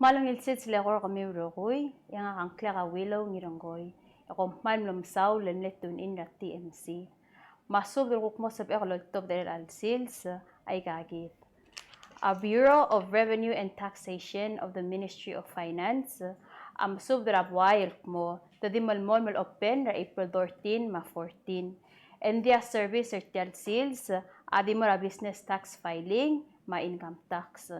Malong ilsit sila ko kami urokoy, yang ang kla ka willow ngiranggoy. Ako malom saw lenletun in la TMC. Masub rukuk mo sab ekolol top del al sils ay gagit. A Bureau of Revenue and Taxation of the Ministry of Finance am sub drabwayel mo tadi malmol mal open ra April 13 ma 14. And their service certial sales adi mo ra business tax filing ma income tax.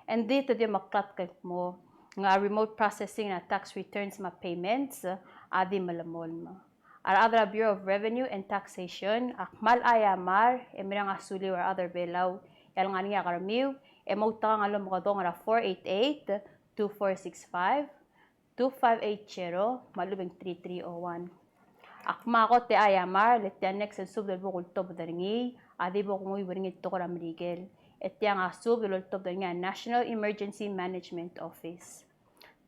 And dito di maklat mo nga remote processing na tax returns ma payments adi malamol mo. Our Bureau of Revenue and Taxation akmal ayamar emirang asuli or other belaw yal nga niya karamiw emauta nga lumukadong nga 488-2465 2580 malubing 3301. Akma ko te ayamar letyan next sub del bukul top daringi adi bukul mo ibaringit to ko ramrigel. Etiang asub iloltob nga National Emergency Management Office.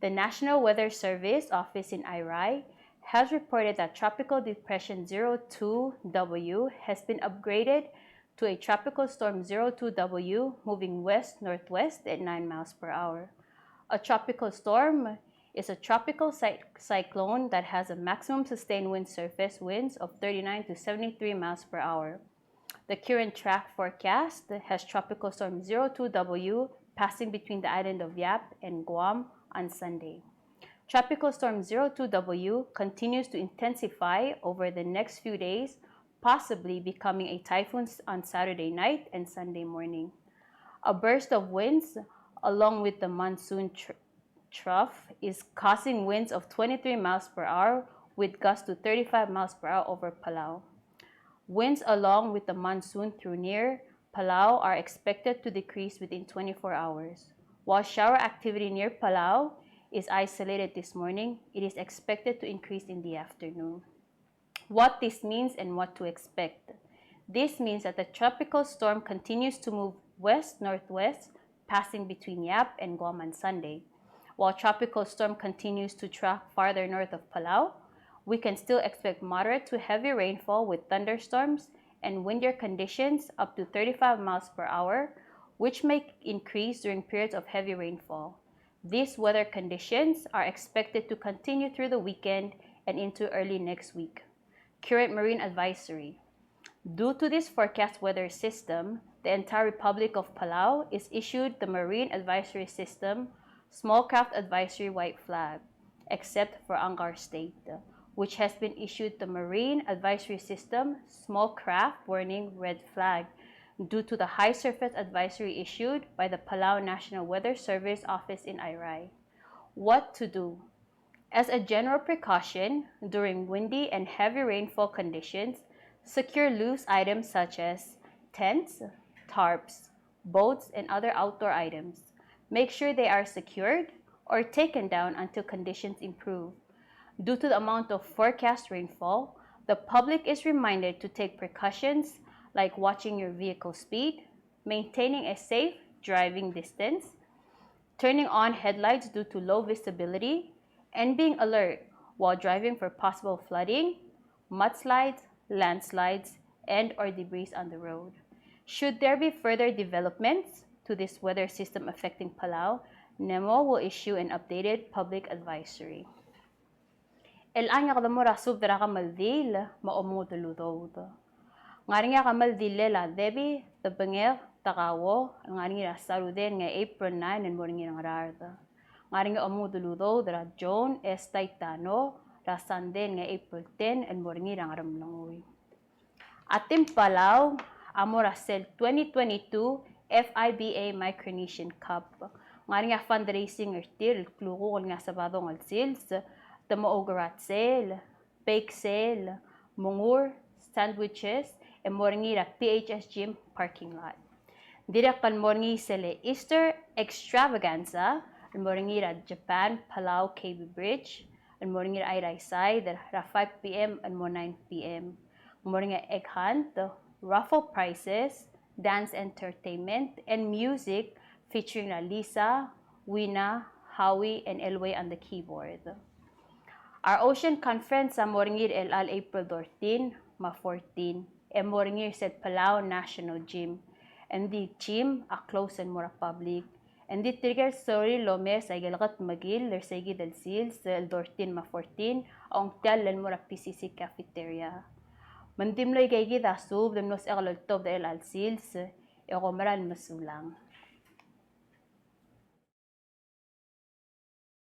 The National Weather Service Office in IRI has reported that Tropical Depression 02W has been upgraded to a Tropical Storm 02W moving west-northwest at 9 miles per hour. A tropical storm is a tropical cyclone that has a maximum sustained wind surface winds of 39 to 73 miles per hour. The current track forecast has Tropical Storm 02W passing between the island of Yap and Guam on Sunday. Tropical Storm 02W continues to intensify over the next few days, possibly becoming a typhoon on Saturday night and Sunday morning. A burst of winds, along with the monsoon trough, is causing winds of 23 miles per hour with gusts to 35 miles per hour over Palau. Winds along with the monsoon through near Palau are expected to decrease within 24 hours. While shower activity near Palau is isolated this morning, it is expected to increase in the afternoon. What this means and what to expect. This means that the tropical storm continues to move west-northwest, passing between Yap and Guam on Sunday. While tropical storm continues to track farther north of Palau, we can still expect moderate to heavy rainfall with thunderstorms and windier conditions up to 35 miles per hour, which may increase during periods of heavy rainfall. These weather conditions are expected to continue through the weekend and into early next week. Current marine advisory. Due to this forecast weather system, the entire Republic of Palau is issued the Marine Advisory System Small Craft Advisory White Flag, except for Angar State, which has been issued the Marine Advisory System Small Craft Warning Red Flag due to the high surface advisory issued by the Palau National Weather Service Office in IRI. What to do? As a general precaution, during windy and heavy rainfall conditions, secure loose items such as tents, tarps, boats, and other outdoor items. Make sure they are secured or taken down until conditions improve. Due to the amount of forecast rainfall, the public is reminded to take precautions like watching your vehicle speed, maintaining a safe driving distance, turning on headlights due to low visibility, and being alert while driving for possible flooding, mudslides, landslides, and/or debris on the road. Should there be further developments to this weather system affecting Palau, NEMO will issue an updated public advisory. El anya kadamo rasub dara kamaldil maomuduludod. Ngaringa kamaldil la debi tabanger takawo ngaringa saruden nga April 9 and morning ng rarda. Ngaringa omuduludod dara John Estaitano rasanden nga April 10 and morning ng ramlangoy. Atim Palau Amorasel 2022 FIBA Micronesian Cup. Ngaringa fundraising ertil kluko nga sabado ng sales. The Moogarat sale, bake sale, mungur, sandwiches, and moringi at PHS Gym parking lot. Direct pan moringi sele Easter extravaganza, and moringi at Japan Palau KB Bridge, and moringi at Iraisai at 5 p.m. and 9 p.m. Moringi egg hunt, raffle prizes, dance entertainment, and music featuring Lisa, Wina, Howie, and Elway on the keyboard. Our Ocean Conference sa Moringir LL April 14, ma 14, e Moringir sa Palau National Gym, and the gym a close and more public, Endi trigger sorry lomes ay galagat magil lersegi del sils el 14 ma 14 ang tal el mura PCC cafeteria. Mandim loy gay gid asub dem nos eglol tob del al sils e gomaral masulang.